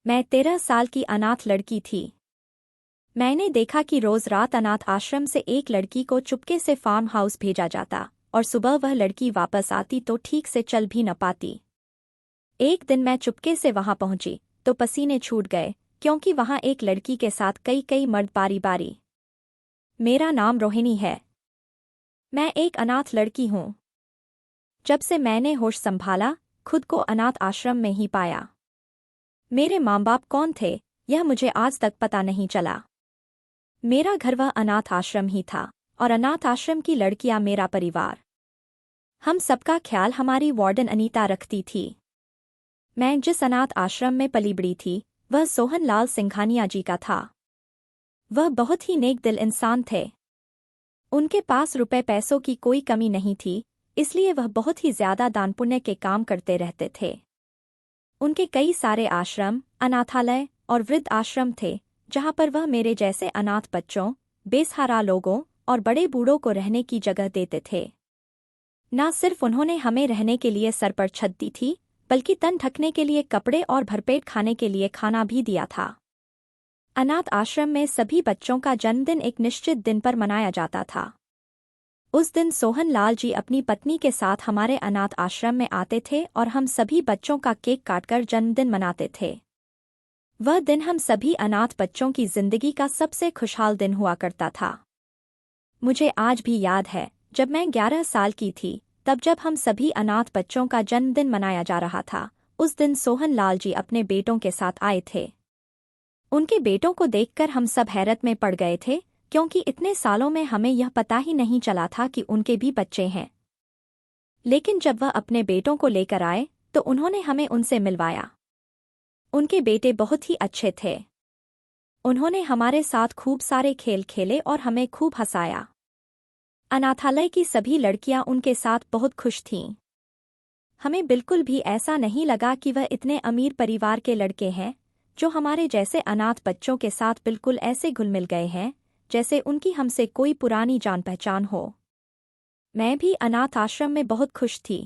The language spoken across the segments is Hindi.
मैं 13 साल की अनाथ लड़की थी। मैंने देखा कि रोज रात अनाथ आश्रम से एक लड़की को चुपके से फार्म हाउस भेजा जाता और सुबह वह लड़की वापस आती तो ठीक से चल भी न पाती। एक दिन मैं चुपके से वहां पहुंची तो पसीने छूट गए क्योंकि वहां एक लड़की के साथ कई कई मर्द बारी बारी। मेरा नाम रोहिणी है। मैं एक अनाथ लड़की हूं। जब से मैंने होश संभाला खुद को अनाथ आश्रम में ही पाया। मेरे माँ बाप कौन थे यह मुझे आज तक पता नहीं चला। मेरा घर वह अनाथ आश्रम ही था और अनाथ आश्रम की लड़कियां मेरा परिवार। हम सबका ख्याल हमारी वार्डन अनीता रखती थी। मैं जिस अनाथ आश्रम में पली बड़ी थी वह सोहन लाल सिंघानिया जी का था। वह बहुत ही नेक दिल इंसान थे। उनके पास रुपए पैसों की कोई कमी नहीं थी, इसलिए वह बहुत ही ज्यादा दान पुण्य के काम करते रहते थे। उनके कई सारे आश्रम, अनाथालय और वृद्ध आश्रम थे जहां पर वह मेरे जैसे अनाथ बच्चों, बेसहारा लोगों और बड़े बूढ़ों को रहने की जगह देते थे। न सिर्फ उन्होंने हमें रहने के लिए सर पर छत दी थी, बल्कि तन ढकने के लिए कपड़े और भरपेट खाने के लिए खाना भी दिया था। अनाथ आश्रम में सभी बच्चों का जन्मदिन एक निश्चित दिन पर मनाया जाता था। उस दिन सोहन लाल जी अपनी पत्नी के साथ हमारे अनाथ आश्रम में आते थे और हम सभी बच्चों का केक काटकर जन्मदिन मनाते थे। वह दिन हम सभी अनाथ बच्चों की जिंदगी का सबसे खुशहाल दिन हुआ करता था। मुझे आज भी याद है जब मैं 11 साल की थी तब जब हम सभी अनाथ बच्चों का जन्मदिन मनाया जा रहा था। उस दिन सोहन लाल जी अपने बेटों के साथ आए थे। उनके बेटों को देखकर हम सब हैरत में पड़ गए थे क्योंकि इतने सालों में हमें यह पता ही नहीं चला था कि उनके भी बच्चे हैं। लेकिन जब वह अपने बेटों को लेकर आए तो उन्होंने हमें उनसे मिलवाया। उनके बेटे बहुत ही अच्छे थे। उन्होंने हमारे साथ खूब सारे खेल खेले और हमें खूब हंसाया। अनाथालय की सभी लड़कियां उनके साथ बहुत खुश थीं। हमें बिल्कुल भी ऐसा नहीं लगा कि वह इतने अमीर परिवार के लड़के हैं जो हमारे जैसे अनाथ बच्चों के साथ बिल्कुल ऐसे घुल मिल गए हैं जैसे उनकी हमसे कोई पुरानी जान पहचान हो। मैं भी अनाथ आश्रम में बहुत खुश थी।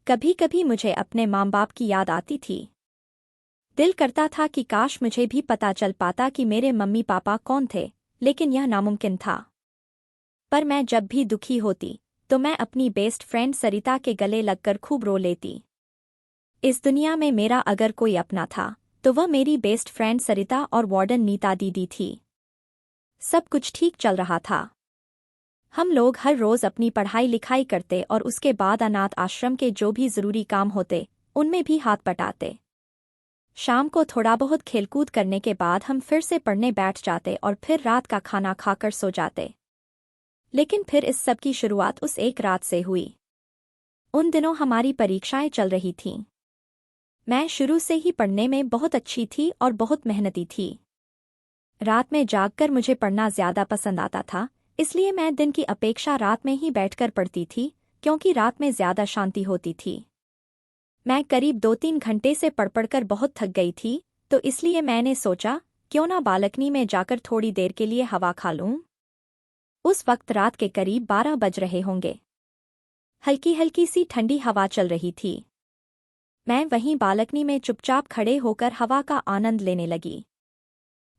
कभी कभी मुझे अपने माँ बाप की याद आती थी। दिल करता था कि काश मुझे भी पता चल पाता कि मेरे मम्मी पापा कौन थे, लेकिन यह नामुमकिन था। पर मैं जब भी दुखी होती तो मैं अपनी बेस्ट फ्रेंड सरिता के गले लगकर खूब रो लेती। इस दुनिया में मेरा अगर कोई अपना था तो वह मेरी बेस्ट फ्रेंड सरिता और वार्डन नीता दीदी थी। सब कुछ ठीक चल रहा था। हम लोग हर रोज अपनी पढ़ाई लिखाई करते और उसके बाद अनाथ आश्रम के जो भी जरूरी काम होते उनमें भी हाथ बटाते। शाम को थोड़ा बहुत खेलकूद करने के बाद हम फिर से पढ़ने बैठ जाते और फिर रात का खाना खाकर सो जाते। लेकिन फिर इस सब की शुरुआत उस एक रात से हुई। उन दिनों हमारी परीक्षाएं चल रही थीं। मैं शुरू से ही पढ़ने में बहुत अच्छी थी और बहुत मेहनती थी। रात में जागकर मुझे पढ़ना ज्यादा पसंद आता था, इसलिए मैं दिन की अपेक्षा रात में ही बैठकर पढ़ती थी क्योंकि रात में ज्यादा शांति होती थी। मैं करीब 2-3 घंटे से पढ़ बहुत थक गई थी, तो इसलिए मैंने सोचा क्यों ना बालकनी में जाकर थोड़ी देर के लिए हवा खा लूं। उस वक्त रात के करीब 12 बज रहे होंगे। हल्की हल्की सी ठंडी हवा चल रही थी। मैं वहीं बालकनी में चुपचाप खड़े होकर हवा का आनंद लेने लगी।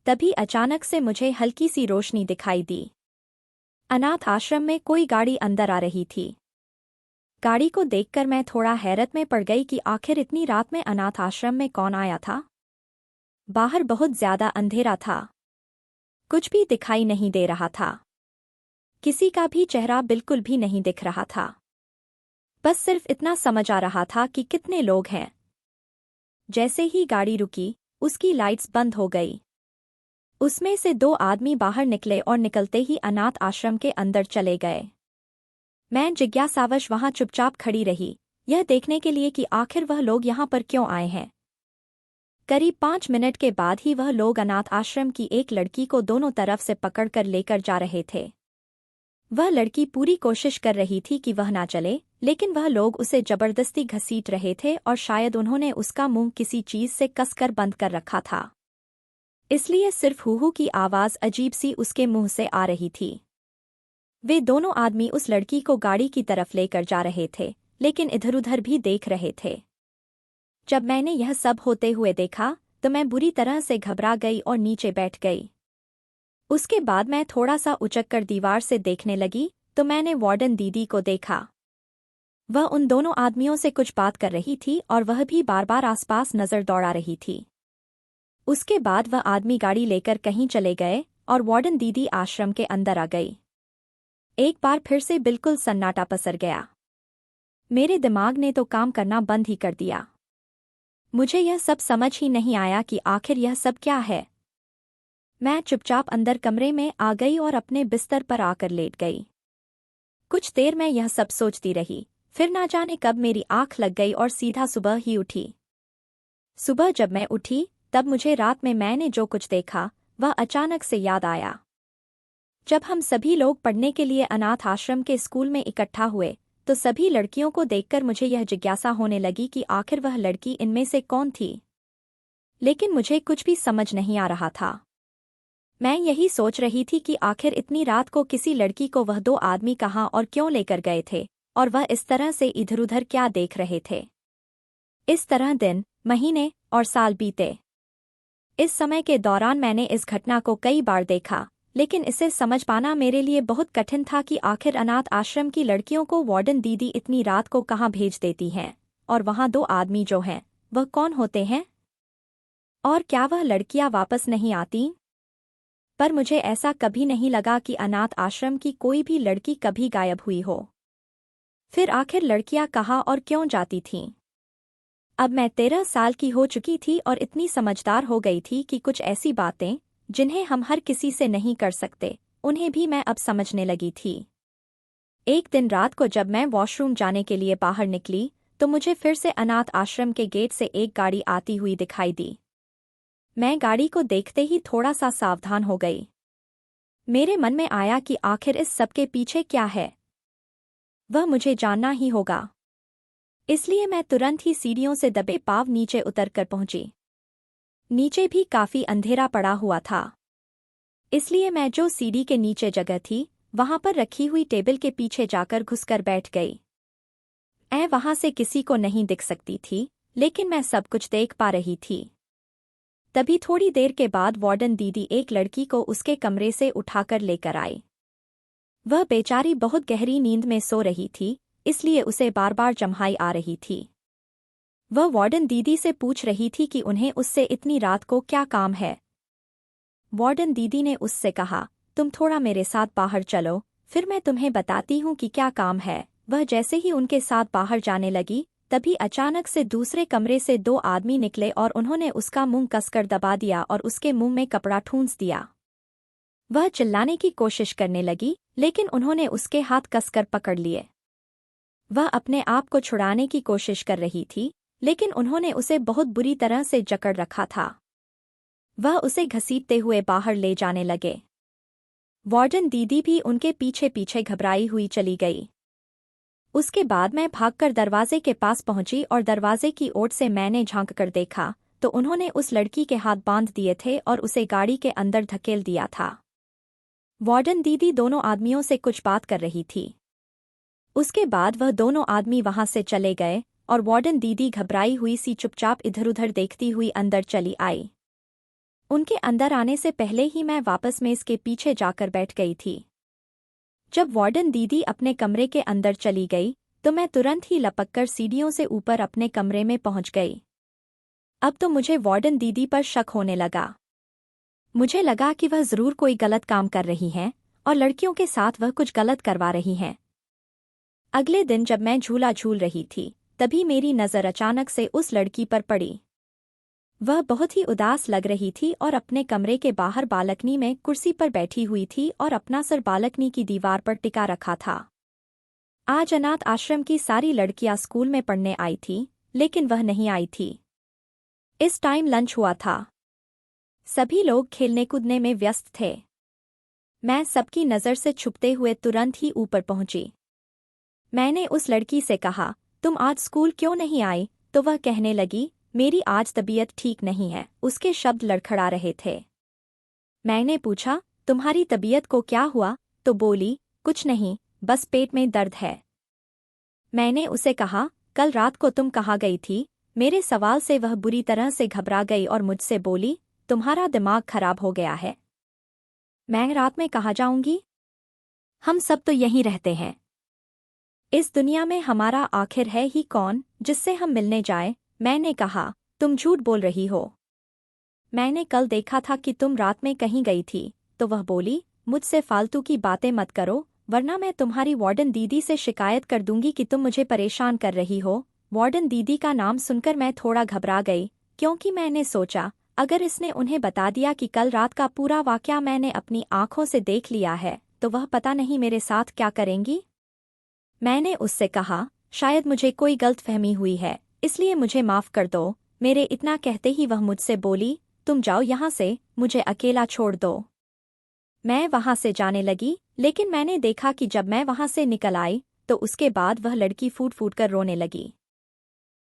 तभी अचानक से मुझे हल्की सी रोशनी दिखाई दी। अनाथ आश्रम में कोई गाड़ी अंदर आ रही थी। गाड़ी को देखकर मैं थोड़ा हैरत में पड़ गई कि आखिर इतनी रात में अनाथ आश्रम में कौन आया था। बाहर बहुत ज्यादा अंधेरा था। कुछ भी दिखाई नहीं दे रहा था। किसी का भी चेहरा बिल्कुल भी नहीं दिख रहा था। बस सिर्फ इतना समझ आ रहा था कि कितने लोग हैं। जैसे ही गाड़ी रुकी उसकी लाइट्स बंद हो गई। उसमें से 2 आदमी बाहर निकले और निकलते ही अनाथ आश्रम के अंदर चले गए। मैं जिज्ञासावश वहां चुपचाप खड़ी रही, यह देखने के लिए कि आखिर वह लोग यहाँ पर क्यों आए हैं। करीब 5 मिनट के बाद ही वह लोग अनाथ आश्रम की एक लड़की को दोनों तरफ से पकड़कर लेकर जा रहे थे। वह लड़की पूरी कोशिश कर रही थी कि वह ना चले, लेकिन वह लोग उसे जबरदस्ती घसीट रहे थे और शायद उन्होंने उसका मुंह किसी चीज से कसकर बंद कर रखा था, इसलिए सिर्फ हूहू की आवाज अजीब सी उसके मुंह से आ रही थी। वे दोनों आदमी उस लड़की को गाड़ी की तरफ लेकर जा रहे थे, लेकिन इधर-उधर भी देख रहे थे। जब मैंने यह सब होते हुए देखा तो मैं बुरी तरह से घबरा गई और नीचे बैठ गई। उसके बाद मैं थोड़ा सा उचककर दीवार से देखने लगी तो मैंने वार्डन दीदी को देखा। वह उन दोनों आदमियों से कुछ बात कर रही थी और वह भी बार बार आसपास नजर दौड़ा रही थी। उसके बाद वह आदमी गाड़ी लेकर कहीं चले गए और वार्डन दीदी आश्रम के अंदर आ गई। एक बार फिर से बिल्कुल सन्नाटा पसर गया। मेरे दिमाग ने तो काम करना बंद ही कर दिया। मुझे यह सब समझ ही नहीं आया कि आखिर यह सब क्या है। मैं चुपचाप अंदर कमरे में आ गई और अपने बिस्तर पर आकर लेट गई। कुछ देर मैं यह सब सोचती रही, फिर ना जाने कब मेरी आंख लग गई और सीधा सुबह ही उठी। सुबह जब मैं उठी तब मुझे रात में मैंने जो कुछ देखा वह अचानक से याद आया। जब हम सभी लोग पढ़ने के लिए अनाथ आश्रम के स्कूल में इकट्ठा हुए तो सभी लड़कियों को देखकर मुझे यह जिज्ञासा होने लगी कि आखिर वह लड़की इनमें से कौन थी। लेकिन मुझे कुछ भी समझ नहीं आ रहा था। मैं यही सोच रही थी कि आखिर इतनी रात को किसी लड़की को वह दो आदमी कहाँ और क्यों लेकर गए थे और वह इस तरह से इधर-उधर क्या देख रहे थे। इस तरह दिन, महीने और साल बीते। इस समय के दौरान मैंने इस घटना को कई बार देखा, लेकिन इसे समझ पाना मेरे लिए बहुत कठिन था कि आखिर अनाथ आश्रम की लड़कियों को वार्डन दीदी इतनी रात को कहाँ भेज देती हैं, और वहाँ दो आदमी जो हैं वह कौन होते हैं, और क्या वह लड़कियां वापस नहीं आती। पर मुझे ऐसा कभी नहीं लगा कि अनाथ आश्रम की कोई भी लड़की कभी गायब हुई हो। फिर आखिर लड़कियां कहाँ और क्यों जाती थीं। अब मैं 13 साल की हो चुकी थी और इतनी समझदार हो गई थी कि कुछ ऐसी बातें जिन्हें हम हर किसी से नहीं कर सकते, उन्हें भी मैं अब समझने लगी थी। एक दिन रात को जब मैं वॉशरूम जाने के लिए बाहर निकली तो मुझे फिर से अनाथ आश्रम के गेट से एक गाड़ी आती हुई दिखाई दी। मैं गाड़ी को देखते ही थोड़ा सा सावधान हो गई। मेरे मन में आया कि आखिर इस सब के पीछे क्या है, वह मुझे जानना ही होगा। इसलिए मैं तुरंत ही सीढ़ियों से दबे पांव नीचे उतरकर पहुंची। नीचे भी काफी अंधेरा पड़ा हुआ था, इसलिए मैं जो सीढ़ी के नीचे जगह थी वहां पर रखी हुई टेबल के पीछे जाकर घुसकर बैठ गई। मैं वहां से किसी को नहीं दिख सकती थी, लेकिन मैं सब कुछ देख पा रही थी। तभी थोड़ी देर के बाद वार्डन दीदी एक लड़की को उसके कमरे से उठाकर लेकर आई। वह बेचारी बहुत गहरी नींद में सो रही थी, इसलिए उसे बार बार जम्हाई आ रही थी। वह वार्डन दीदी से पूछ रही थी कि उन्हें उससे इतनी रात को क्या काम है। वार्डन दीदी ने उससे कहा, तुम थोड़ा मेरे साथ बाहर चलो, फिर मैं तुम्हें बताती हूँ कि क्या काम है। वह जैसे ही उनके साथ बाहर जाने लगी तभी अचानक से दूसरे कमरे से दो आदमी निकले और उन्होंने उसका मुंह कसकर दबा दिया और उसके मुंह में कपड़ा ठूंस दिया। वह चिल्लाने की कोशिश करने लगी, लेकिन उन्होंने उसके हाथ कसकर पकड़ लिए। वह अपने आप को छुड़ाने की कोशिश कर रही थी, लेकिन उन्होंने उसे बहुत बुरी तरह से जकड़ रखा था। वह उसे घसीटते हुए बाहर ले जाने लगे। वार्डन दीदी भी उनके पीछे पीछे घबराई हुई चली गई। उसके बाद मैं भागकर दरवाजे के पास पहुंची और दरवाजे की ओर से मैंने झांक कर देखा तो उन्होंने उस लड़की के हाथ बांध दिए थे और उसे गाड़ी के अंदर धकेल दिया था। वार्डन दीदी दोनों आदमियों से कुछ बात कर रही थी। उसके बाद वह दोनों आदमी वहां से चले गए और वार्डन दीदी घबराई हुई सी चुपचाप इधर-उधर देखती हुई अंदर चली आई। उनके अंदर आने से पहले ही मैं वापस मेज के पीछे जाकर बैठ गई थी। जब वार्डन दीदी अपने कमरे के अंदर चली गई तो मैं तुरंत ही लपककर सीढ़ियों से ऊपर अपने कमरे में पहुंच गई। अब तो मुझे वार्डन दीदी पर शक होने लगा। मुझे लगा कि वह जरूर कोई गलत काम कर रही हैं और लड़कियों के साथ वह कुछ गलत करवा रही हैं। अगले दिन जब मैं झूला झूल रही थी तभी मेरी नज़र अचानक से उस लड़की पर पड़ी। वह बहुत ही उदास लग रही थी और अपने कमरे के बाहर बालकनी में कुर्सी पर बैठी हुई थी और अपना सर बालकनी की दीवार पर टिका रखा था। आज अनाथ आश्रम की सारी लड़कियां स्कूल में पढ़ने आई थी, लेकिन वह नहीं आई थी। इस टाइम लंच हुआ था। सभी लोग खेलने कूदने में व्यस्त थे। मैं सबकी नज़र से छुपते हुए तुरंत ही ऊपर पहुंची। मैंने उस लड़की से कहा, तुम आज स्कूल क्यों नहीं आई? तो वह कहने लगी, मेरी आज तबीयत ठीक नहीं है। उसके शब्द लड़खड़ा रहे थे। मैंने पूछा, तुम्हारी तबीयत को क्या हुआ? तो बोली, कुछ नहीं, बस पेट में दर्द है। मैंने उसे कहा, कल रात को तुम कहाँ गई थी? मेरे सवाल से वह बुरी तरह से घबरा गई और मुझसे बोली, तुम्हारा दिमाग खराब हो गया है। मैं रात में कहाँ जाऊंगी? हम सब तो यहीं रहते हैं। इस दुनिया में हमारा आखिर है ही कौन जिससे हम मिलने जाएं? मैंने कहा, तुम झूठ बोल रही हो। मैंने कल देखा था कि तुम रात में कहीं गई थी। तो वह बोली, मुझसे फालतू की बातें मत करो, वरना मैं तुम्हारी वार्डन दीदी से शिकायत कर दूंगी कि तुम मुझे परेशान कर रही हो। वार्डन दीदी का नाम सुनकर मैं थोड़ा घबरा गई, क्योंकि मैंने सोचा, अगर इसने उन्हें बता दिया कि कल रात का पूरा वाकया मैंने अपनी आंखों से देख लिया है, तो वह पता नहीं मेरे साथ क्या करेंगी। मैंने उससे कहा, शायद मुझे कोई गलतफहमी हुई है, इसलिए मुझे माफ कर दो। मेरे इतना कहते ही वह मुझसे बोली, तुम जाओ यहाँ से, मुझे अकेला छोड़ दो। मैं वहाँ से जाने लगी, लेकिन मैंने देखा कि जब मैं वहाँ से निकल आई, तो उसके बाद वह लड़की फूट फूट कर रोने लगी।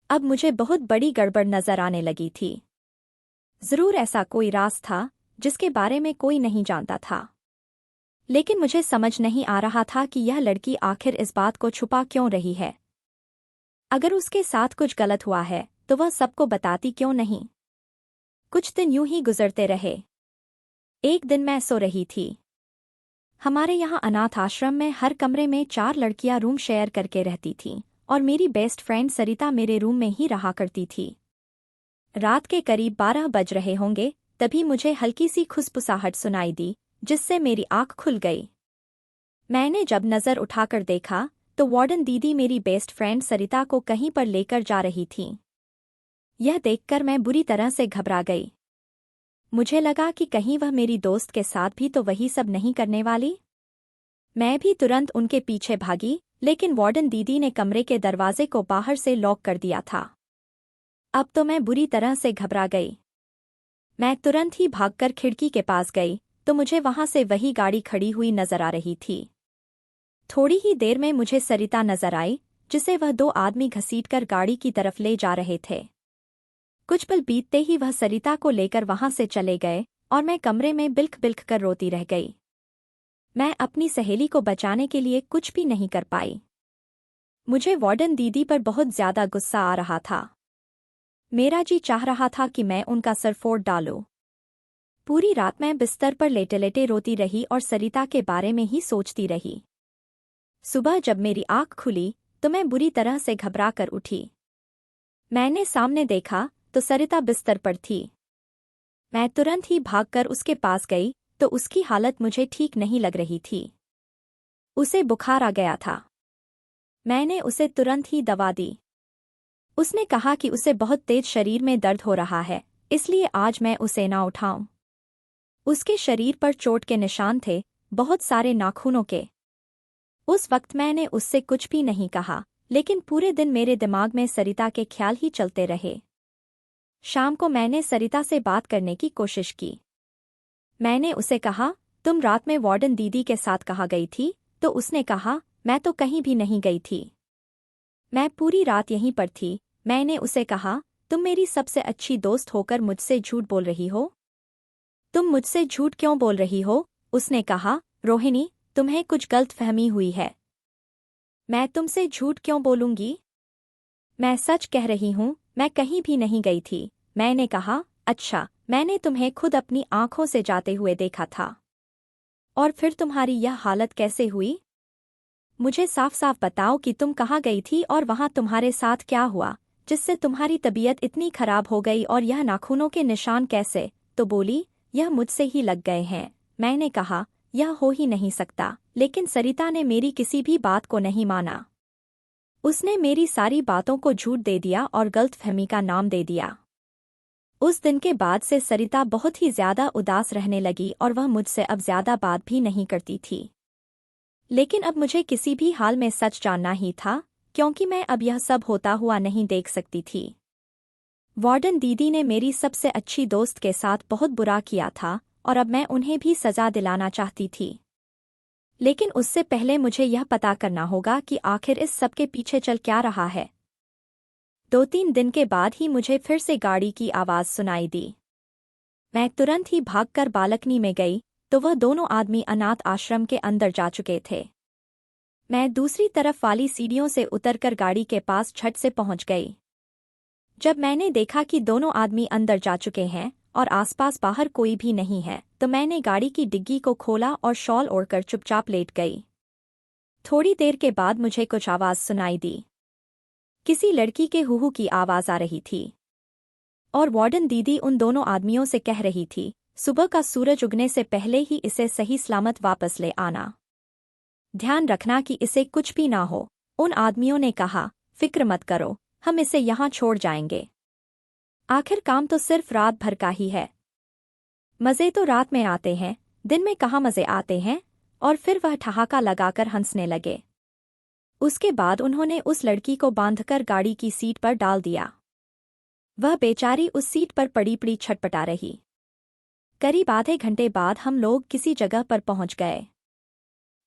अब मुझे बहुत बड़ी गड़बड़ नजर आने लगी थी। जरूर ऐसा कोई राज था, जिसके बारे में कोई नहीं जानता था। लेकिन मुझे समझ नहीं आ रहा था कि यह लड़की आखिर इस बात को छुपा क्यों रही है। अगर उसके साथ कुछ गलत हुआ है, तो वह सबको बताती क्यों नहीं। कुछ दिन यूं ही गुजरते रहे। एक दिन मैं सो रही थी। हमारे यहाँ अनाथ आश्रम में हर कमरे में 4 लड़कियां रूम शेयर करके रहती थीं, और मेरी बेस्ट फ्रेंड सरिता मेरे रूम में ही रहा करती थी। रात के करीब 12 बज रहे होंगे, तभी मुझे हल्की सी खुसफुसाहट सुनाई दी, जिससे मेरी आंख खुल गई। मैंने जब नज़र उठाकर देखा, तो वार्डन दीदी मेरी बेस्ट फ्रेंड सरिता को कहीं पर लेकर जा रही थीं। यह देखकर मैं बुरी तरह से घबरा गई। मुझे लगा कि कहीं वह मेरी दोस्त के साथ भी तो वही सब नहीं करने वाली। मैं भी तुरंत उनके पीछे भागी, लेकिन वार्डन दीदी ने कमरे के दरवाजे को बाहर से लॉक कर दिया था। अब तो मैं बुरी तरह से घबरा गई। मैं तुरंत ही भागकर खिड़की के पास गई, तो मुझे वहां से वही गाड़ी खड़ी हुई नजर आ रही थी। थोड़ी ही देर में मुझे सरिता नजर आई, जिसे वह 2 आदमी घसीटकर गाड़ी की तरफ ले जा रहे थे। कुछ पल बीतते ही वह सरिता को लेकर वहां से चले गए, और मैं कमरे में बिल्ख बिल्ख कर रोती रह गई। मैं अपनी सहेली को बचाने के लिए कुछ भी नहीं कर पाई। मुझे वार्डन दीदी पर बहुत ज्यादा गुस्सा आ रहा था। मेरा जी चाह रहा था कि मैं उनका सर फोड़ डालूं। पूरी रात मैं बिस्तर पर लेटे लेटे रोती रही और सरिता के बारे में ही सोचती रही। सुबह जब मेरी आँख खुली, तो मैं बुरी तरह से घबरा कर उठी। मैंने सामने देखा, तो सरिता बिस्तर पर थी। मैं तुरंत ही भागकर उसके पास गई, तो उसकी हालत मुझे ठीक नहीं लग रही थी। उसे बुखार आ गया था। मैंने उसे तुरंत ही दवा दी। उसने कहा कि उसे बहुत तेज शरीर में दर्द हो रहा है, इसलिए आज मैं उसे ना उठाऊं। उसके शरीर पर चोट के निशान थे, बहुत सारे नाखूनों के। उस वक्त मैंने उससे कुछ भी नहीं कहा, लेकिन पूरे दिन मेरे दिमाग में सरिता के ख्याल ही चलते रहे। शाम को मैंने सरिता से बात करने की कोशिश की। मैंने उसे कहा, तुम रात में वार्डन दीदी के साथ कहाँ गई थी? तो उसने कहा, मैं तो कहीं भी नहीं गई थी। मैं पूरी रात यहीं पर थी। मैंने उसे कहा, तुम मेरी सबसे अच्छी दोस्त होकर मुझसे झूठ बोल रही हो। तुम मुझसे झूठ क्यों बोल रही हो? उसने कहा, रोहिणी, तुम्हें कुछ गलतफहमी हुई है। मैं तुमसे झूठ क्यों बोलूंगी? मैं सच कह रही हूँ, मैं कहीं भी नहीं गई थी। मैंने कहा, अच्छा, मैंने तुम्हें खुद अपनी आंखों से जाते हुए देखा था। और फिर तुम्हारी यह हालत कैसे हुई? मुझे साफ साफ बताओ कि तुम कहाँ गई थी और वहाँ तुम्हारे साथ क्या हुआ, जिससे तुम्हारी तबीयत इतनी खराब हो गई, और यह नाखूनों के निशान कैसे? तो बोली, यह मुझसे ही लग गए हैं। मैंने कहा, यह हो ही नहीं सकता, लेकिन सरिता ने मेरी किसी भी बात को नहीं माना। उसने मेरी सारी बातों को झूठ दे दिया और गलतफहमी का नाम दे दिया। उस दिन के बाद से सरिता बहुत ही ज्यादा उदास रहने लगी, और वह मुझसे अब ज्यादा बात भी नहीं करती थी। लेकिन अब मुझे किसी भी हाल में सच जानना ही था, क्योंकि मैं अब यह सब होता हुआ नहीं देख सकती थी। वार्डन दीदी ने मेरी सबसे अच्छी दोस्त के साथ बहुत बुरा किया था, और अब मैं उन्हें भी सजा दिलाना चाहती थी। लेकिन उससे पहले मुझे यह पता करना होगा कि आखिर इस सब के पीछे चल क्या रहा है। 2-3 दिन के बाद ही मुझे फिर से गाड़ी की आवाज़ सुनाई दी। मैं तुरंत ही भागकर बालकनी में गई, तो वह दोनों आदमी अनाथ आश्रम के अंदर जा चुके थे। मैं दूसरी तरफ वाली सीढ़ियों से उतरकर गाड़ी के पास झट से पहुंच गई। जब मैंने देखा कि दोनों आदमी अंदर जा चुके हैं और आसपास बाहर कोई भी नहीं है, तो मैंने गाड़ी की डिग्गी को खोला और शॉल ओढ़कर चुपचाप लेट गई। थोड़ी देर के बाद मुझे कुछ आवाज़ सुनाई दी। किसी लड़की के हुहू की आवाज़ आ रही थी और वार्डन दीदी उन दोनों आदमियों से कह रही थी, सुबह का सूरज उगने से पहले ही इसे सही सलामत वापस ले आना। ध्यान रखना कि इसे कुछ भी ना हो। उन आदमियों ने कहा, फिक्र मत करो, हम इसे यहाँ छोड़ जाएंगे। आखिर काम तो सिर्फ रात भर का ही है। मज़े तो रात में आते हैं, दिन में कहाँ मज़े आते हैं। और फिर वह ठहाका लगाकर हंसने लगे। उसके बाद उन्होंने उस लड़की को बांधकर गाड़ी की सीट पर डाल दिया। वह बेचारी उस सीट पर पड़ी पड़ी छटपटा रही। करीब आधे घंटे बाद हम लोग किसी जगह पर पहुंच गए।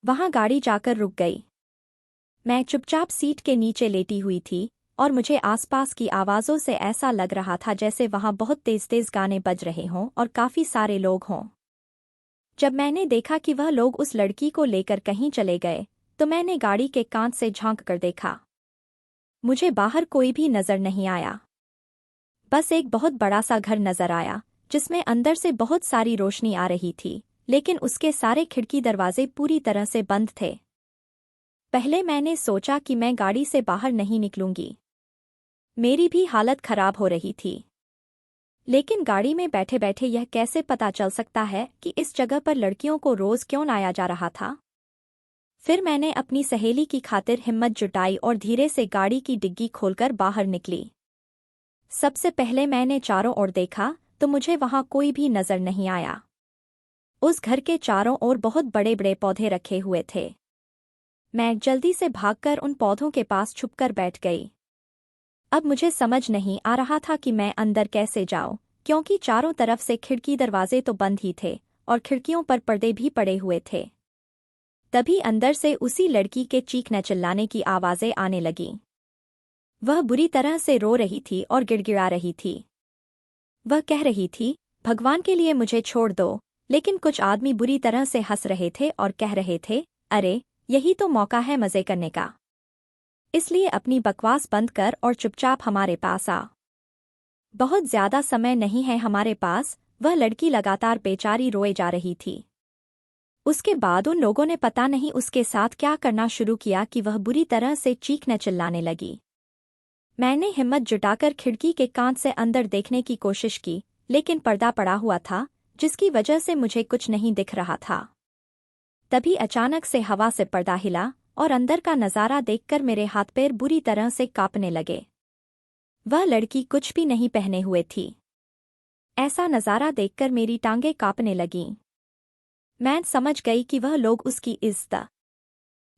वहां गाड़ी जाकर रुक गई। मैं चुपचाप सीट के नीचे लेटी हुई थी और मुझे आसपास की आवाज़ों से ऐसा लग रहा था जैसे वहां बहुत तेज तेज गाने बज रहे हों और काफ़ी सारे लोग हों। जब मैंने देखा कि वह लोग उस लड़की को लेकर कहीं चले गए, तो मैंने गाड़ी के कांच से झांक कर देखा। मुझे बाहर कोई भी नजर नहीं आया। बस एक बहुत बड़ा सा घर नजर आया, जिसमें अंदर से बहुत सारी रोशनी आ रही थी, लेकिन उसके सारे खिड़की दरवाजे पूरी तरह से बंद थे। पहले मैंने सोचा कि मैं गाड़ी से बाहर नहीं निकलूंगी। मेरी भी हालत खराब हो रही थी। लेकिन गाड़ी में बैठे बैठे यह कैसे पता चल सकता है कि इस जगह पर लड़कियों को रोज क्यों लाया जा रहा था। फिर मैंने अपनी सहेली की खातिर हिम्मत जुटाई और धीरे से गाड़ी की डिग्गी खोलकर बाहर निकली। सबसे पहले मैंने चारों ओर देखा तो मुझे वहां कोई भी नजर नहीं आया। उस घर के चारों ओर बहुत बड़े बड़े पौधे रखे हुए थे। मैं जल्दी से भागकर उन पौधों के पास छुपकर बैठ गई। अब मुझे समझ नहीं आ रहा था कि मैं अंदर कैसे जाऊं, क्योंकि चारों तरफ से खिड़की दरवाजे तो बंद ही थे और खिड़कियों पर पर्दे भी पड़े हुए थे। तभी अंदर से उसी लड़की के चीखने चिल्लाने की आवाज़ें आने लगीं। वह बुरी तरह से रो रही थी और गिड़गिड़ा रही थी। वह कह रही थी, भगवान के लिए मुझे छोड़ दो। लेकिन कुछ आदमी बुरी तरह से हंस रहे थे और कह रहे थे, अरे यही तो मौका है मज़े करने का, इसलिए अपनी बकवास बंद कर और चुपचाप हमारे पास आ। बहुत ज्यादा समय नहीं है हमारे पास। वह लड़की लगातार बेचारी रोए जा रही थी। उसके बाद उन लोगों ने पता नहीं उसके साथ क्या करना शुरू किया कि वह बुरी तरह से चीखने चिल्लाने लगी। मैंने हिम्मत जुटाकर खिड़की के कांच से अंदर देखने की कोशिश की, लेकिन पर्दा पड़ा हुआ था, जिसकी वजह से मुझे कुछ नहीं दिख रहा था। तभी अचानक से हवा से पर्दा हिला और अंदर का नज़ारा देखकर मेरे हाथ पैर बुरी तरह से कांपने लगे। वह लड़की कुछ भी नहीं पहने हुए थी। ऐसा नज़ारा देखकर मेरी टांगें कांपने लगीं। मैं समझ गई कि वह लोग उसकी इज्जत।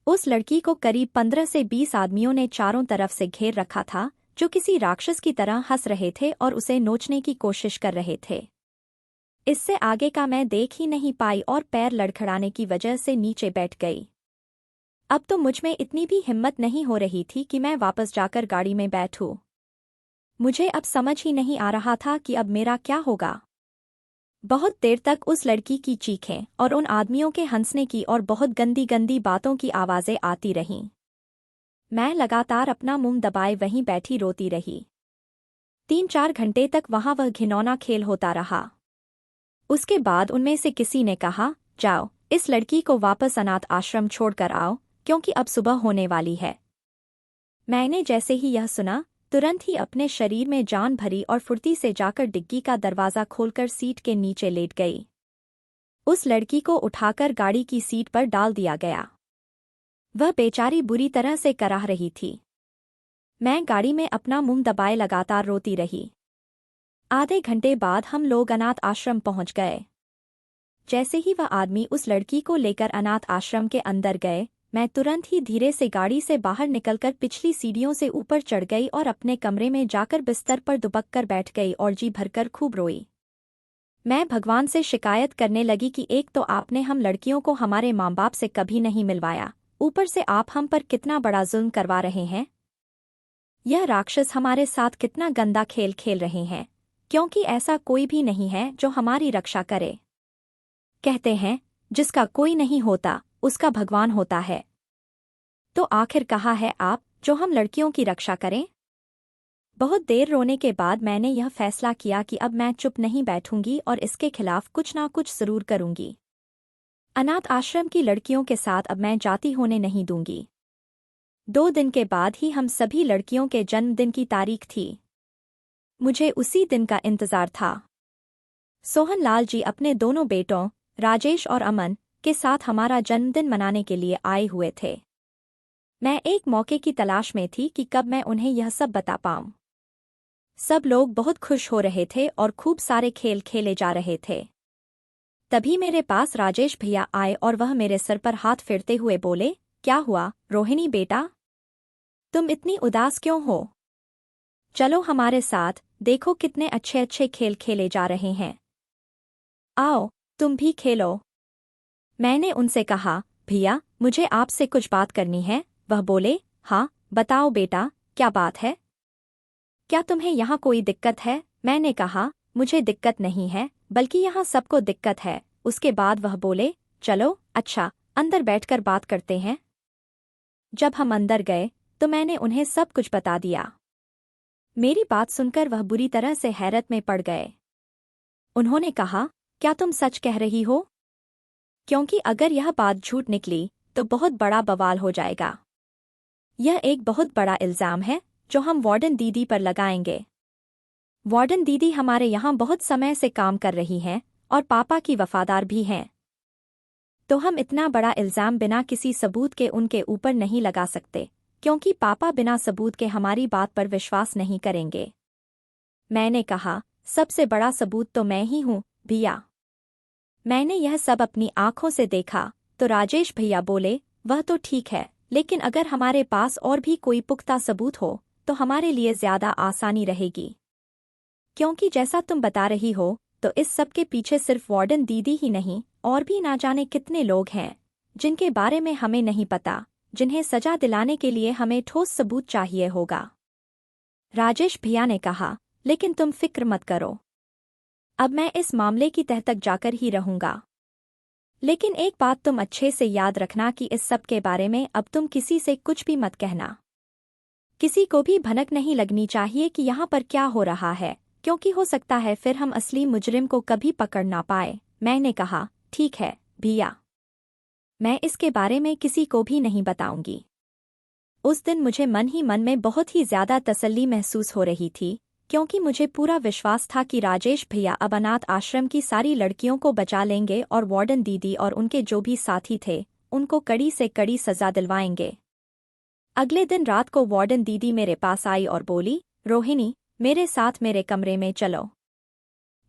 उस लड़की को करीब 15 से 20 आदमियों ने चारों तरफ से घेर रखा था, जो किसी राक्षस की तरह हंस रहे थे और उसे नोचने की कोशिश कर रहे थे। इससे आगे का मैं देख ही नहीं पाई और पैर लड़खड़ाने की वजह से नीचे बैठ गई। अब तो मुझ में इतनी भी हिम्मत नहीं हो रही थी कि मैं वापस जाकर गाड़ी में बैठूं। मुझे अब समझ ही नहीं आ रहा था कि अब मेरा क्या होगा। बहुत देर तक उस लड़की की चीखें और उन आदमियों के हंसने की और बहुत गंदी गंदी बातों की आवाज़ें आती रहीं। मैं लगातार अपना मुंह दबाए वहीं बैठी रोती रही। 3-4 घंटे तक वहां वह घिनौना खेल होता रहा। उसके बाद उनमें से किसी ने कहा, जाओ इस लड़की को वापस अनाथ आश्रम छोड़कर आओ, क्योंकि अब सुबह होने वाली है। मैंने जैसे ही यह सुना, तुरंत ही अपने शरीर में जान भरी और फुर्ती से जाकर डिग्गी का दरवाज़ा खोलकर सीट के नीचे लेट गई। उस लड़की को उठाकर गाड़ी की सीट पर डाल दिया गया। वह बेचारी बुरी तरह से कराह रही थी। मैं गाड़ी में अपना मुंह दबाए लगातार रोती रही। आधे घंटे बाद हम लोग अनाथ आश्रम पहुंच गए। जैसे ही वह आदमी उस लड़की को लेकर अनाथ आश्रम के अंदर गए, मैं तुरंत ही धीरे से गाड़ी से बाहर निकलकर पिछली सीढ़ियों से ऊपर चढ़ गई और अपने कमरे में जाकर बिस्तर पर दुबक कर बैठ गई और जी भरकर खूब रोई। मैं भगवान से शिकायत करने लगी कि एक तो आपने हम लड़कियों को हमारे माँ बाप से कभी नहीं मिलवाया, ऊपर से आप हम पर कितना बड़ा जुल्म करवा रहे हैं। यह राक्षस हमारे साथ कितना गंदा खेल खेल रहे हैं, क्योंकि ऐसा कोई भी नहीं है जो हमारी रक्षा करे। कहते हैं, जिसका कोई नहीं होता उसका भगवान होता है। तो आखिर कहाँ है आप, जो हम लड़कियों की रक्षा करें? बहुत देर रोने के बाद मैंने यह फैसला किया कि अब मैं चुप नहीं बैठूंगी और इसके खिलाफ कुछ ना कुछ जरूर करूंगी। अनाथ आश्रम की लड़कियों के साथ अब मैं जाती होने नहीं दूंगी। 2 दिन के बाद ही हम सभी लड़कियों के जन्मदिन की तारीख थी। मुझे उसी दिन का इंतजार था। सोहनलाल जी अपने दोनों बेटों राजेश और अमन के साथ हमारा जन्मदिन मनाने के लिए आए हुए थे। मैं एक मौके की तलाश में थी कि कब मैं उन्हें यह सब बता पाऊं। सब लोग बहुत खुश हो रहे थे और खूब सारे खेल खेले जा रहे थे। तभी मेरे पास राजेश भैया आए और वह मेरे सर पर हाथ फेरते हुए बोले, क्या हुआ रोहिणी बेटा, तुम इतनी उदास क्यों हो? चलो हमारे साथ, देखो कितने अच्छे अच्छे खेल खेले जा रहे हैं। आओ तुम भी खेलो। मैंने उनसे कहा, भैया मुझे आपसे कुछ बात करनी है। वह बोले, हाँ बताओ बेटा, क्या बात है? क्या तुम्हें यहाँ कोई दिक्कत है? मैंने कहा, मुझे दिक्कत नहीं है, बल्कि यहाँ सबको दिक्कत है। उसके बाद वह बोले, चलो अच्छा अंदर बैठकर बात करते हैं। जब हम अंदर गए तो मैंने उन्हें सब कुछ बता दिया। मेरी बात सुनकर वह बुरी तरह से हैरत में पड़ गए। उन्होंने कहा, क्या तुम सच कह रही हो? क्योंकि अगर यह बात झूठ निकली तो बहुत बड़ा बवाल हो जाएगा। यह एक बहुत बड़ा इल्जाम है जो हम वार्डन दीदी पर लगाएंगे। वार्डन दीदी हमारे यहाँ बहुत समय से काम कर रही हैं और पापा की वफादार भी हैं। तो हम इतना बड़ा इल्जाम बिना किसी सबूत के उनके ऊपर नहीं लगा सकते, क्योंकि पापा बिना सबूत के हमारी बात पर विश्वास नहीं करेंगे। मैंने कहा, सबसे बड़ा सबूत तो मैं ही हूँ भैया। मैंने यह सब अपनी आंखों से देखा। तो राजेश भैया बोले, वह तो ठीक है, लेकिन अगर हमारे पास और भी कोई पुख्ता सबूत हो तो हमारे लिए ज्यादा आसानी रहेगी। क्योंकि जैसा तुम बता रही हो तो इस सब के पीछे सिर्फ वार्डन दीदी ही नहीं, और भी ना जाने कितने लोग हैं जिनके बारे में हमें नहीं पता, जिन्हें सजा दिलाने के लिए हमें ठोस सबूत चाहिए होगा। राजेश भैया ने कहा, लेकिन तुम फिक्र मत करो, अब मैं इस मामले की तह तक जाकर ही रहूंगा। लेकिन एक बात तुम अच्छे से याद रखना कि इस सब के बारे में अब तुम किसी से कुछ भी मत कहना। किसी को भी भनक नहीं लगनी चाहिए कि यहाँ पर क्या हो रहा है, क्योंकि हो सकता है फिर हम असली मुजरिम को कभी पकड़ ना पाए। मैंने कहा, ठीक है भैया, मैं इसके बारे में किसी को भी नहीं बताऊंगी। उस दिन मुझे मन ही मन में बहुत ही ज्यादा तसल्ली महसूस हो रही थी, क्योंकि मुझे पूरा विश्वास था कि राजेश भैया अब अनाथ आश्रम की सारी लड़कियों को बचा लेंगे और वार्डन दीदी और उनके जो भी साथी थे उनको कड़ी से कड़ी सजा दिलवाएंगे। अगले दिन रात को वार्डन दीदी मेरे पास आई और बोली, रोहिणी मेरे साथ मेरे कमरे में चलो,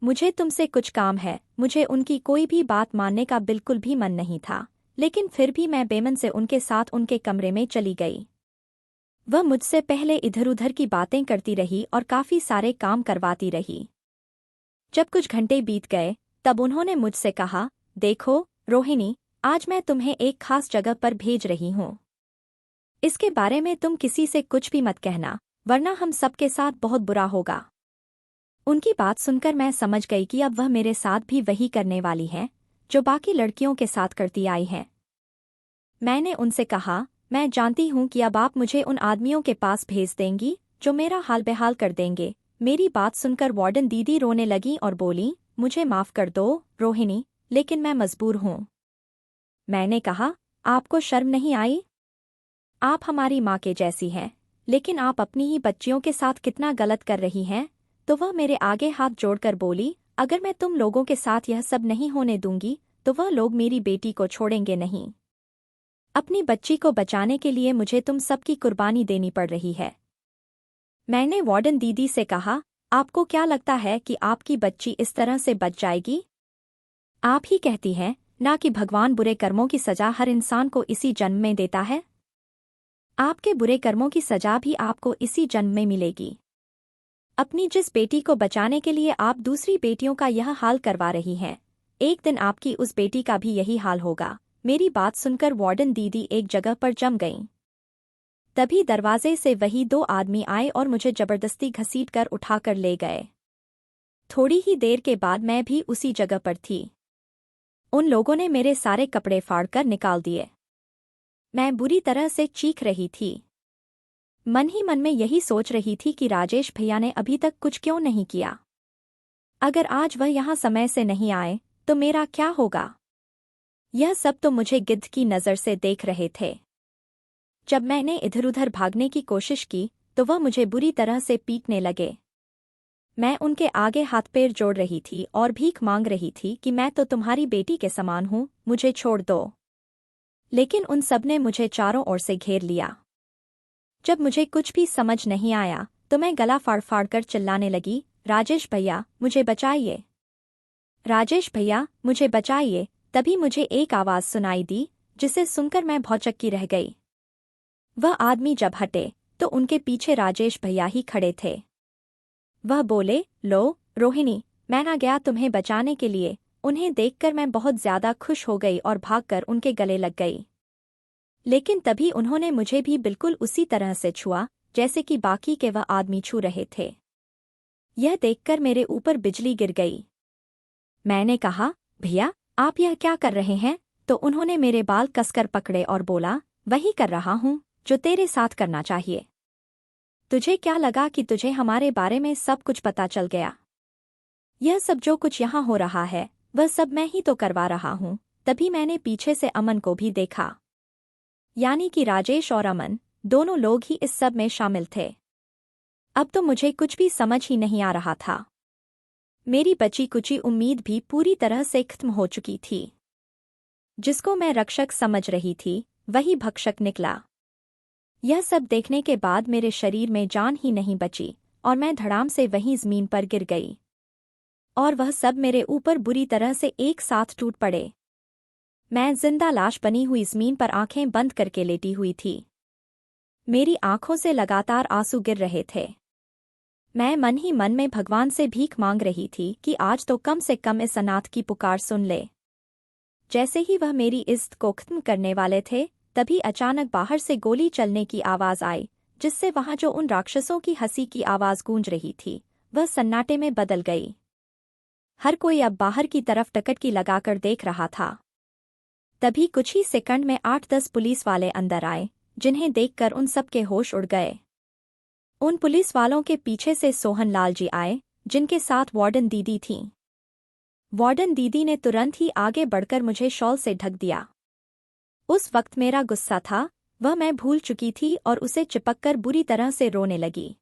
मुझे तुमसे कुछ काम है। मुझे उनकी कोई भी बात मानने का बिल्कुल भी मन नहीं था, लेकिन फिर भी मैं बेमन से उनके साथ उनके कमरे में चली गई। वह मुझसे पहले इधर उधर की बातें करती रही और काफी सारे काम करवाती रही। जब कुछ घंटे बीत गए तब उन्होंने मुझसे कहा, देखो रोहिणी, आज मैं तुम्हें एक खास जगह पर भेज रही हूँ। इसके बारे में तुम किसी से कुछ भी मत कहना, वरना हम सबके साथ बहुत बुरा होगा। उनकी बात सुनकर मैं समझ गई कि अब वह मेरे साथ भी वही करने वाली हैं जो बाकी लड़कियों के साथ करती आई हैं। मैंने उनसे कहा, मैं जानती हूँ कि अब आप मुझे उन आदमियों के पास भेज देंगी जो मेरा हाल बेहाल कर देंगे। मेरी बात सुनकर वार्डन दीदी रोने लगी और बोली, मुझे माफ कर दो रोहिणी, लेकिन मैं मजबूर हूँ। मैंने कहा, आपको शर्म नहीं आई? आप हमारी माँ के जैसी हैं, लेकिन आप अपनी ही बच्चियों के साथ कितना गलत कर रही हैं। तो वह मेरे आगे हाथ जोड़कर बोली, अगर मैं तुम लोगों के साथ यह सब नहीं होने दूंगी तो वह लोग मेरी बेटी को छोड़ेंगे नहीं। अपनी बच्ची को बचाने के लिए मुझे तुम सबकी कुर्बानी देनी पड़ रही है। मैंने वार्डन दीदी से कहा, आपको क्या लगता है कि आपकी बच्ची इस तरह से बच जाएगी? आप ही कहती हैं ना कि भगवान बुरे कर्मों की सजा हर इंसान को इसी जन्म में देता है। आपके बुरे कर्मों की सजा भी आपको इसी जन्म में मिलेगी। अपनी जिस बेटी को बचाने के लिए आप दूसरी बेटियों का यह हाल करवा रही हैं, एक दिन आपकी उस बेटी का भी यही हाल होगा। मेरी बात सुनकर वार्डन दीदी एक जगह पर जम गईं। तभी दरवाजे से वही 2 आदमी आए और मुझे जबरदस्ती घसीटकर उठाकर ले गए। थोड़ी ही देर के बाद मैं भी उसी जगह पर थी। उन लोगों ने मेरे सारे कपड़े फाड़कर निकाल दिए। मैं बुरी तरह से चीख रही थी। मन ही मन में यही सोच रही थी कि राजेश भैया ने अभी तक कुछ क्यों नहीं किया। अगर आज वह यहाँ समय से नहीं आए तो मेरा क्या होगा। यह सब तो मुझे गिद्ध की नज़र से देख रहे थे। जब मैंने इधर-उधर भागने की कोशिश की तो वह मुझे बुरी तरह से पीटने लगे। मैं उनके आगे हाथ पैर जोड़ रही थी और भीख मांग रही थी कि मैं तो तुम्हारी बेटी के समान हूँ, मुझे छोड़ दो। लेकिन उन सब ने मुझे चारों ओर से घेर लिया। जब मुझे कुछ भी समझ नहीं आया तो मैं गला फाड़-फाड़ कर चिल्लाने लगी, राजेश भैया, मुझे बचाइए। राजेश भैया, मुझे बचाइए। तभी मुझे एक आवाज़ सुनाई दी, जिसे सुनकर मैं भौचक्की रह गई। वह आदमी जब हटे तो उनके पीछे राजेश भैया ही खड़े थे। वह बोले, लो रोहिणी, मैं ना गया तुम्हें बचाने के लिए। उन्हें देखकर मैं बहुत ज्यादा खुश हो गई और भागकर उनके गले लग गई। लेकिन तभी उन्होंने मुझे भी बिल्कुल उसी तरह से छुआ जैसे कि बाकी के वह आदमी छू रहे थे। यह देखकर मेरे ऊपर बिजली गिर गई। मैंने कहा, भैया आप यह क्या कर रहे हैं? तो उन्होंने मेरे बाल कसकर पकड़े और बोला, वही कर रहा हूँ जो तेरे साथ करना चाहिए। तुझे क्या लगा कि तुझे हमारे बारे में सब कुछ पता चल गया? यह सब जो कुछ यहाँ हो रहा है वह सब मैं ही तो करवा रहा हूँ। तभी मैंने पीछे से अमन को भी देखा। यानी कि राजेश और अमन दोनों लोग ही इस सब में शामिल थे। अब तो मुझे कुछ भी समझ ही नहीं आ रहा था। मेरी बची कुची उम्मीद भी पूरी तरह से खत्म हो चुकी थी। जिसको मैं रक्षक समझ रही थी वही भक्षक निकला। यह सब देखने के बाद मेरे शरीर में जान ही नहीं बची और मैं धड़ाम से वहीं जमीन पर गिर गई। और वह सब मेरे ऊपर बुरी तरह से एक साथ टूट पड़े। मैं जिंदा लाश बनी हुई जमीन पर आंखें बंद करके लेटी हुई थी। मेरी आंखों से लगातार आंसू गिर रहे थे। मैं मन ही मन में भगवान से भीख मांग रही थी कि आज तो कम से कम इस अनाथ की पुकार सुन ले। जैसे ही वह मेरी इज्जत को खत्म करने वाले थे तभी अचानक बाहर से गोली चलने की आवाज आई, जिससे वहां जो उन राक्षसों की हंसी की आवाज गूंज रही थी वह सन्नाटे में बदल गई। हर कोई अब बाहर की तरफ टकटकी लगाकर देख रहा था। तभी कुछ ही सेकंड में 8-10 पुलिस वाले अंदर आए, जिन्हें देखकर उन सब के होश उड़ गए। उन पुलिस वालों के पीछे से सोहन लाल जी आए, जिनके साथ वार्डन दीदी थीं। वार्डन दीदी ने तुरंत ही आगे बढ़कर मुझे शॉल से ढक दिया। उस वक्त मेरा गुस्सा था वह मैं भूल चुकी थी और उसे चिपककर बुरी तरह से रोने लगी।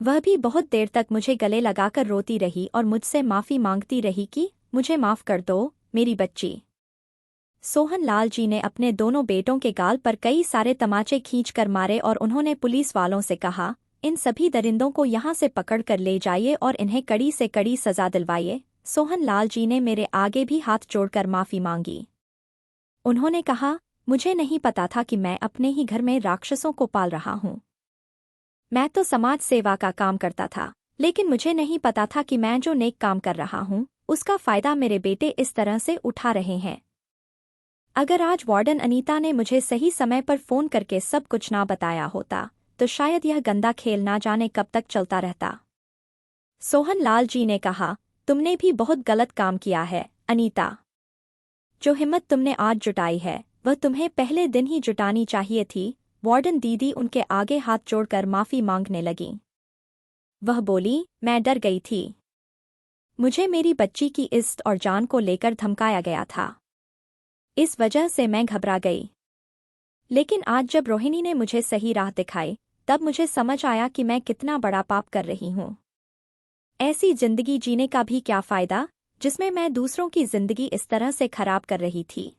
वह भी बहुत देर तक मुझे गले लगाकर रोती रही और मुझसे माफ़ी मांगती रही कि मुझे माफ़ कर दो मेरी बच्ची। सोहन लाल जी ने अपने दोनों बेटों के गाल पर कई सारे तमाचे खींचकर मारे और उन्होंने पुलिस वालों से कहा, इन सभी दरिंदों को यहाँ से पकड़ कर ले जाइए और इन्हें कड़ी से कड़ी सजा दिलवाइए। सोहन लाल जी ने मेरे आगे भी हाथ जोड़कर माफ़ी मांगी। उन्होंने कहा, मुझे नहीं पता था कि मैं अपने ही घर में राक्षसों को पाल रहा हूँ। मैं तो समाज सेवा का काम करता था, लेकिन मुझे नहीं पता था कि मैं जो नेक काम कर रहा हूँ उसका फायदा मेरे बेटे इस तरह से उठा रहे हैं। अगर आज वार्डन अनीता ने मुझे सही समय पर फोन करके सब कुछ ना बताया होता तो शायद यह गंदा खेल ना जाने कब तक चलता रहता। सोहन लाल जी ने कहा, तुमने भी बहुत गलत काम किया है अनीता। जो हिम्मत तुमने आज जुटाई है वह तुम्हें पहले दिन ही जुटानी चाहिए थी। वार्डन दीदी उनके आगे हाथ जोड़कर माफ़ी मांगने लगीं। वह बोली, मैं डर गई थी। मुझे मेरी बच्ची की इज्जत और जान को लेकर धमकाया गया था। इस वजह से मैं घबरा गई। लेकिन आज जब रोहिणी ने मुझे सही राह दिखाई तब मुझे समझ आया कि मैं कितना बड़ा पाप कर रही हूँ। ऐसी जिंदगी जीने का भी क्या फ़ायदा जिसमें मैं दूसरों की जिंदगी इस तरह से खराब कर रही थी।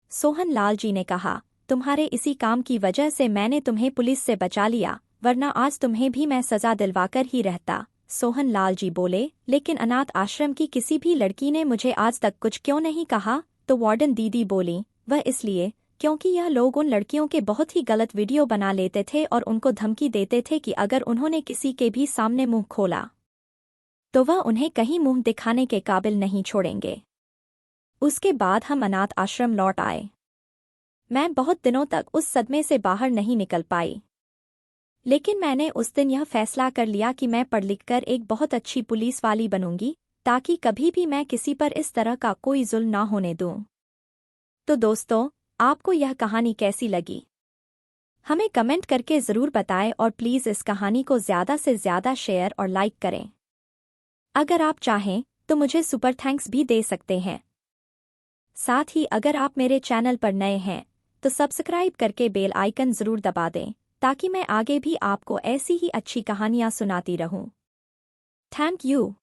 सोहन लाल जी ने कहा, तुम्हारे इसी काम की वजह से मैंने तुम्हें पुलिस से बचा लिया, वरना आज तुम्हें भी मैं सजा दिलवाकर ही रहता। सोहन लाल जी बोले, लेकिन अनाथ आश्रम की किसी भी लड़की ने मुझे आज तक कुछ क्यों नहीं कहा? तो वार्डन दीदी बोली, वह इसलिए क्योंकि यह लोग उन लड़कियों के बहुत ही गलत वीडियो बना लेते थे और उनको धमकी देते थे कि अगर उन्होंने किसी के भी सामने मुंह खोला तो वह उन्हें कहीं मुंह दिखाने के काबिल नहीं छोड़ेंगे। उसके बाद हम अनाथ आश्रम लौट आए। मैं बहुत दिनों तक उस सदमे से बाहर नहीं निकल पाई। लेकिन मैंने उस दिन यह फैसला कर लिया कि मैं पढ़ लिख कर एक बहुत अच्छी पुलिस वाली बनूंगी, ताकि कभी भी मैं किसी पर इस तरह का कोई जुल्म ना होने दूं। तो दोस्तों, आपको यह कहानी कैसी लगी? हमें कमेंट करके ज़रूर बताएं और प्लीज़ इस कहानी को ज़्यादा से ज़्यादा शेयर और लाइक करें। अगर आप चाहें तो मुझे सुपर थैंक्स भी दे सकते हैं। साथ ही अगर आप मेरे चैनल पर नए हैं तो सब्सक्राइब करके बेल आइकन ज़रूर दबा दें ताकि मैं आगे भी आपको ऐसी ही अच्छी कहानियाँ सुनाती रहूं। Thank you.